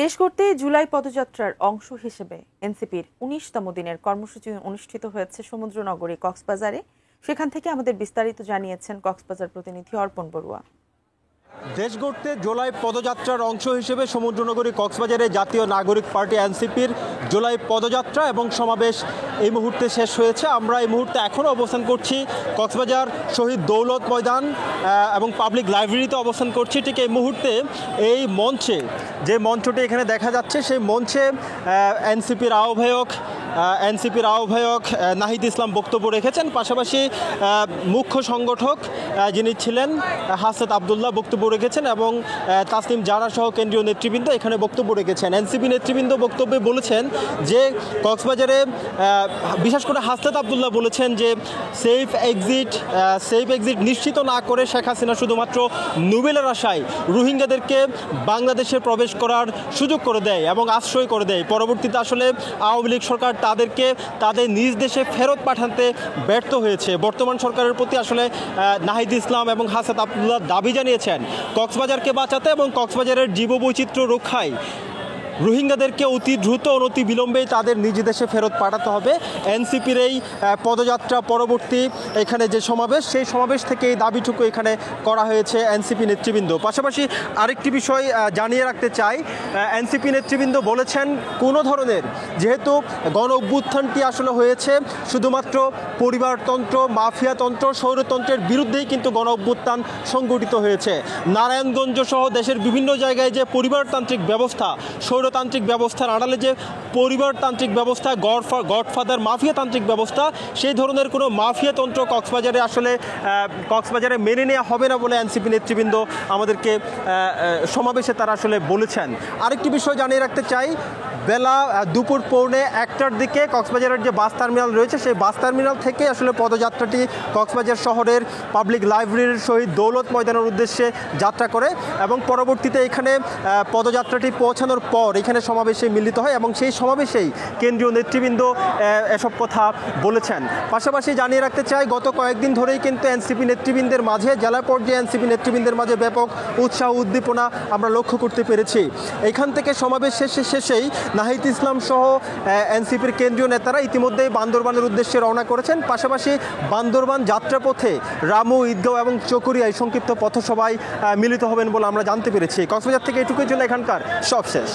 দেশ গড়তে জুলাই পদযাত্রার অংশ হিসেবে এনসিপির ১৯তম দিনের কর্মসূচি অনুষ্ঠিত হয়েছে সমুদ্রনগরী কক্সবাজারে। সেখান থেকে আমাদের বিস্তারিত জানিয়েছেন কক্সবাজার প্রতিনিধি অর্পণ বড়ুয়া। দেশ গড়তে জুলাই পদযাত্রার অংশ হিসেবে সমুদ্রনগরী কক্সবাজারে জাতীয় নাগরিক পার্টি এনসিপির জুলাই পদযাত্রা এবং সমাবেশ এই মুহূর্তে শেষ হয়েছে। আমরা এই মুহূর্তে এখনও অবস্থান করছি কক্সবাজার শহীদ দৌলত ময়দান এবং পাবলিক লাইব্রেরিতে অবস্থান করছি। ঠিক এই মুহূর্তে এই মঞ্চে যে মঞ্চটি এখানে দেখা যাচ্ছে সেই মঞ্চে এনসিপির আহ্বায়ক নাহিদ ইসলাম বক্তব্য রেখেছেন। পাশাপাশি মুখ্য সংগঠক যিনি ছিলেন হাসেদ আবদুল্লাহ বক্তব্য রেখেছেন এবং তাসনিম জারা সহ কেন্দ্রীয় নেতৃবৃন্দ এখানে বক্তব্য রেখেছেন। এনসিপি নেতৃবৃন্দ বক্তব্যে বলেছেন যে কক্সবাজারে বিশেষ করে হাসেদ আবদুল্লাহ বলেছেন যে সেফ এক্সিট নিশ্চিত না করে শেখ হাসিনা শুধুমাত্র নোবেলের আশায় রোহিঙ্গাদেরকে বাংলাদেশে প্রবেশ করার সুযোগ করে দেয় এবং আশ্রয় করে দেয়। পরবর্তীতে আসলে আওয়ামী লীগ সরকার তাদেরকে তাদের নিজ দেশে ফেরত পাঠাতে ব্যর্থ হয়েছে। বর্তমান সরকারের প্রতি আসলে নাহিদ ইসলাম এবং হাসেদ আবদুল্লাহ দাবি জানিয়েছেন কক্সবাজারকে বাঁচাতে এবং কক্সবাজারের জীববৈচিত্র্য রক্ষায় রোহিঙ্গাদেরকে অতি দ্রুত অনতি বিলম্বেই তাদের নিজ দেশে ফেরত পাঠাতে হবে। এনসিপির এই পদযাত্রা পরবর্তী এখানে যে সমাবেশ সেই সমাবেশ থেকে এই দাবিটুকু এখানে করা হয়েছে এনসিপি নেতৃবৃন্দ। পাশাপাশি আরেকটি বিষয় জানিয়ে রাখতে চাই, এনসিপি নেতৃবৃন্দ বলেছেন কোনো ধরনের যেহেতু গণ অভ্যুত্থানটি আসলে হয়েছে শুধুমাত্র পরিবারতন্ত্র মাফিয়াতন্ত্র স্বৈরতন্ত্রের বিরুদ্ধেই কিন্তু গণ অভ্যুত্থান সংগঠিত হয়েছে। নারায়ণগঞ্জ সহ দেশের বিভিন্ন জায়গায় যে পরিবারতান্ত্রিক ব্যবস্থা স্বৈরতান্ত্রিক ব্যবস্থার আড়ালে যে পরিবারতান্ত্রিক ব্যবস্থা গডফাদার মাফিয়াতান্ত্রিক ব্যবস্থা সেই ধরনের কোনো মাফিয়াতন্ত্র কক্সবাজারে মেনে নেওয়া হবে না বলে এনসিপি নেতৃবৃন্দ আমাদেরকে সমাবেশে তারা আসলে বলেছেন। আরেকটি বিষয় জানিয়ে রাখতে চাই, বেলা দুপুর 1:45টার দিকে কক্সবাজারের যে বাস টার্মিনাল রয়েছে সেই বাস টার্মিনাল থেকে আসলে পদযাত্রাটি কক্সবাজার শহরের পাবলিক লাইব্রেরির শহীদ দৌলত ময়দানের উদ্দেশ্যে যাত্রা করে এবং পরবর্তীতে এখানে পদযাত্রাটি পৌঁছানোর পর এখানে সমাবেশে মিলিত হয় এবং সেই সমাবেশেই কেন্দ্রীয় নেতৃবৃন্দ এসব কথা বলেছেন। পাশাপাশি জানিয়ে রাখতে চাই, গত কয়েকদিন ধরেই কিন্তু এনসিপি নেতৃবৃন্দের মাঝে জেলা পর্যায়ে এনসিপি নেতৃবৃন্দের মাঝে ব্যাপক উৎসাহ উদ্দীপনা আমরা লক্ষ্য করতে পেরেছি। এখান থেকে সমাবেশ শেষেই নাহিদ ইসলাম সহ এনসিপির কেন্দ্রীয় নেতারা ইতিমধ্যেই বান্দরবানের উদ্দেশ্যে রওনা করেছেন। পাশাপাশি বান্দরবান যাত্রাপথে রামু, ঈদগাঁও এবং চকরিয়ায় সংক্ষিপ্ত পথসভায় মিলিত হবেন বলে আমরা জানতে পেরেছি। কক্সবাজার থেকে এটুকুই জন্য এখানকার সব শেষ।